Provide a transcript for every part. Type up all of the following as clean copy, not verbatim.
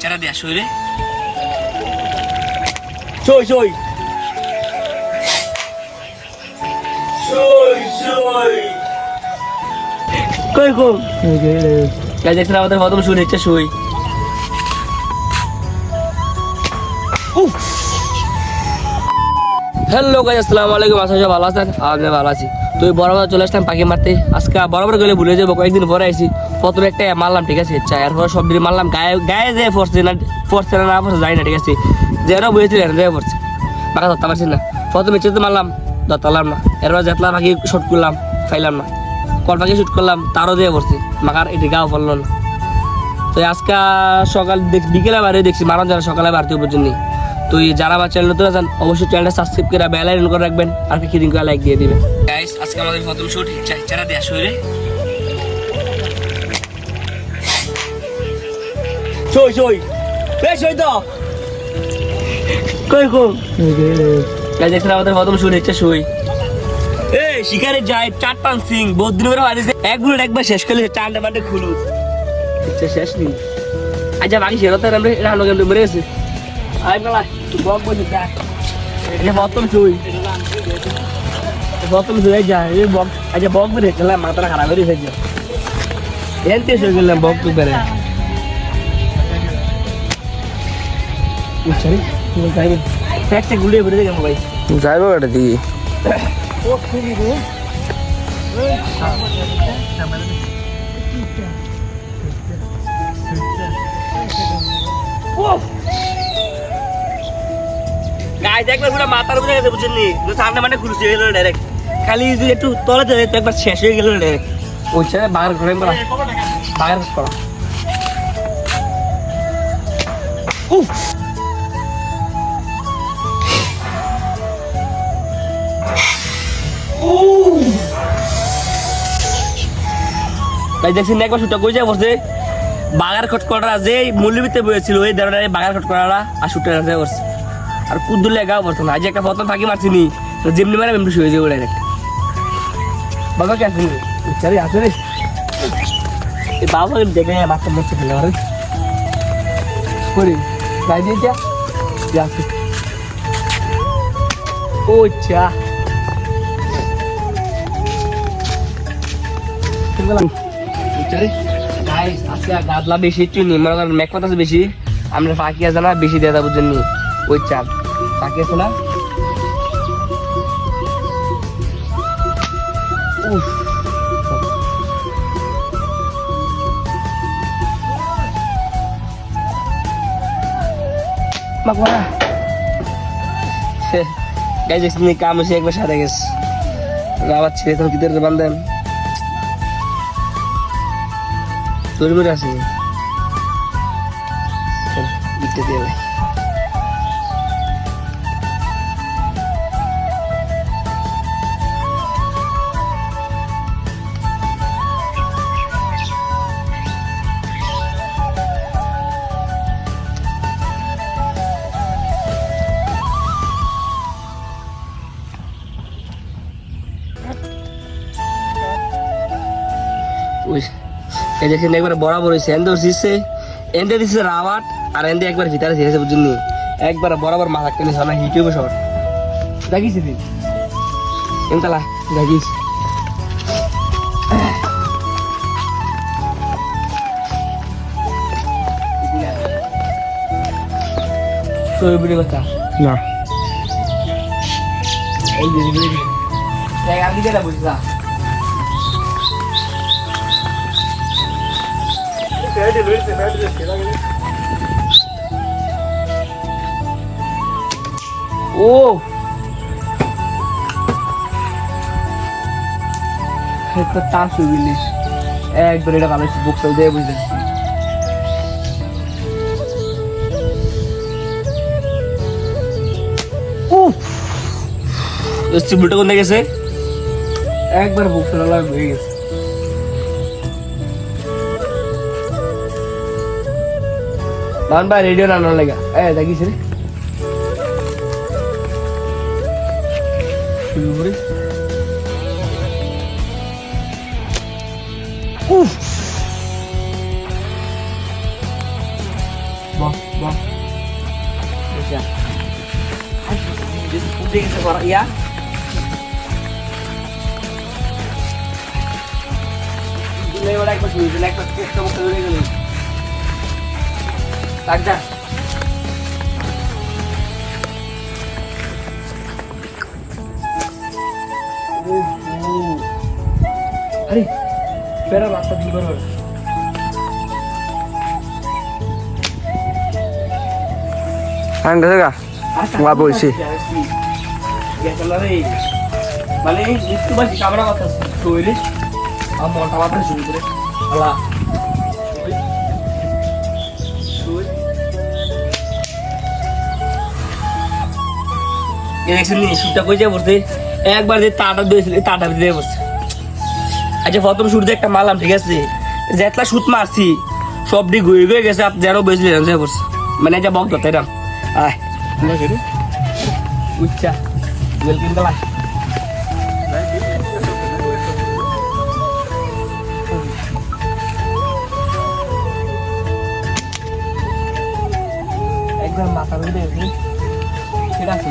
চারা দেয়া শরীরে সই সই কই কই গাইস দেখছেন আমাদের প্রথম শুরু হচ্ছে সই হ্যালো গাইস আসসালামু আলাইকুম আশা করি ভালো আছেন আমি ভালো আছি তো বরাবর চলে আসলাম পাখি মারতে আজকে বরাবর গেলে ভুলে যাবো কয়েকদিন পরে আইছি প্রথমে একটা মারলাম ঠিক আছে এরপর সব দিন মারলাম গায়ে গায়ে যে পড়ছে না যাই না ঠিক আছে যেন বুঝেছিলেন যে পড়ছে বাঁকা ধরতে পারছি না প্রথমে চেতে মারলাম ধরতাম না এরপর জেতলা পাখি শুট করলাম ফাইলাম না কল পাখি শুট করলাম তারও দিয়ে পড়ছে মাকার এটি গাও পড়লো না তো আজকে সকাল বিকেলে বাইরে দেখছি মারণ যারা সকালে বাড়তে পর্যন্ত তো যারা আমার চ্যানেল নতুন আছেন অবশ্যই চ্যানেলটা সাবস্ক্রাইব করে বেল আইকন করে রাখবেন আর কি দিন করে লাইক দিয়ে দিবেন গাইস আজকে আমাদের প্রথম শুট চারা দেয়া শরীরে সই সই বেশ হই তো কই কই গাইস দেখছেন আমাদের প্রথম শুট হচ্ছে সই এই শিকারে যায় চার পাঁচ সিং বহুত দিন ধরে হারিয়েছে এক বুলেট একবার শেষ করলে চারটা বান্ডে খুলুস আচ্ছা শেষ নেই আচ্ছা বাকি সেরতে আমরা রানো গেম মরে গেছে আই না বক বলি দেখ এটা প্রথম শুই যায় এই বক আচ্ছা বক বেরে চলা মাথাটা খারাপ হয়ে গেছে এনতে শুয়ে গেলাম বক তো বেরে উচ্চারি তুমি যাইবে ফ্যাক্টে গুলিয়ে বেরে গেল ভাই যাইবো এটা দিকে ও খুবই রে গাইস একবার পুরো মাথার উপরে গেছে বুঝছেন নি সামনে মানে ঘুরছে গেল ডাইরেক্ট খালি যদি একটু তলে চলে যেত একবার শেষ হয়ে গেল ডাইরেক্ট ওইটা বাগার করে বলা বাগার করা উফ ভাই দেখছেন একবার শুটটা কই যায় বসে বাগার খটকড়া যে মূল্যবিতে বসেছিল ওই ধরনের বাগার খটকড়া আর শুটটা যায় বসে আর কুদ্দুলে গাও পড়তো না আজ একটা প্রথম ফাঁকি মারছিনি যেমনি মারে এমনি শুয়ে যাবো ডাইরেক্ট বাবা কে আসেনি চারি আসে রে এই বাবা দেখে বাচ্চা মরছে ফেলে আরে করি গাই দিয়ে যা আসে ও চা গাইস আজকে গাদলা বেশি চুনি মনে করেন মেক পাতা বেশি আমরা ফাঁকি আছে না বেশি দিয়ে দেবো জন্য ওই চাল ফাঁকি আছে না গাইস দেখছি কাম হয়েছে একবার সাথে গেছে আবার ছেড়ে তো কিদের বান্ধেন তোর মনে আছে ইটে দিয়ে এই দেখেন একবার বরাবর হয়েছে এন্দে দিচ্ছে এন্দে দিচ্ছে রাওয়াট আর এন্দে একবার ভিতরে ছেড়েছে বুঝলি একবার বরাবর মাথা টেনে সামনে হিটিউবে শর্ট দেখিস দিন এমতালা দেখিস সইবুড়ি কথা না এই দিদি আমি যেটা বুঝলাম ও তার সুবিলিস একবার এটা ভালো বুকটা দিয়ে বুঝলেন বুলটা কোন গেছে একবার বুক ফেলা হয়ে গেছে মান ভাই রেডিও না লাগা দেখিস রে বহ বহ আচ্ছা উঠে গেছে ইয়া দিলে ওরা একবার শুয়ে দিলে একটা চেষ্টা করতে ধরে গেল লাগ যা अरे पेरा रास्ता दी बरोबर ঠান্ডা থাকা বা বলছি গেছলা রে মানে একটু বাকি ক্যামেরা কথা শুইলি আর মোটা মাথা শুই করে আলা শুই দেখছেন নি শুটটা কই যায় বসে একবার যে তাটা দিয়েছিল তাটা দিয়ে বসে আচ্ছা প্রথম শুরুতে একটা মারলাম ঠিক আছে যেতলা শুট মারছি সবটি ঘুরে ঘুরে গেছে আপনি যারও বেসলেন সে বসে মানে যা বক ধরতে এরম আয় উচ্চা ওয়েলকিং গলা একদম মাথার মধ্যে গেছে সেটা আছে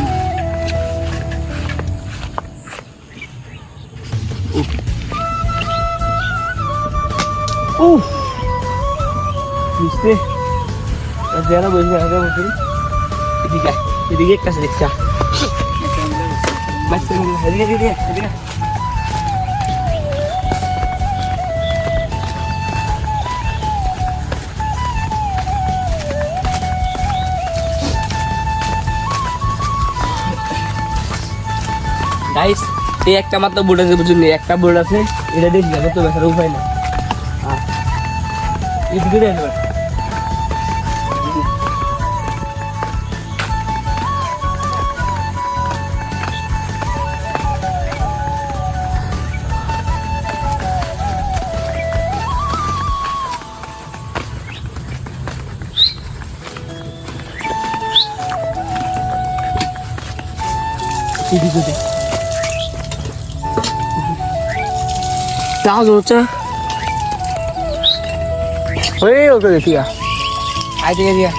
মিস্তে যারা বসে আগে বসে এদিকে একটা দেখছা এদিকে গাইস এই একটা মাত্র বোর্ড আছে বুঝুন একটা বোর্ড আছে এটা দেখি যাবে তো বেচার উপায় না এদিকে দেবে এদিকে তাও হচ্ছে ওই ওকে দেখিয়া আই থেকে দিয়া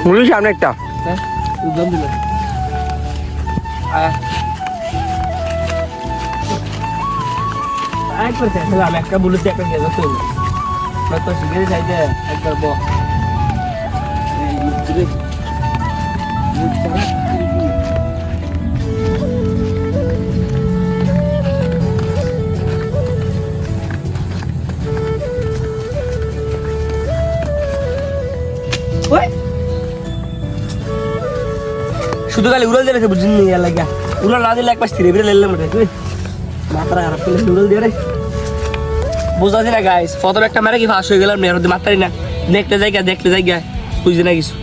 মুলি সামনে একটা উদ্যম দিল একবার চেষ্টা আমি একটা বলেছি একটা গেছে তো শিখে চাইতে একবার শুধু খালি উড়াল দিয়ে বুঝিনি লাগে উড়াল না দিলে একবার স্থিরে ফিরে লেলে মোটে মাথাটা খারাপ করলে উড়াল দিয়ে রে বোঝা যায় না গাইস প্রথম একটা মারে কি ফাঁস হয়ে গেলাম মাথারি না দেখতে জায়গা বুঝি না কিছু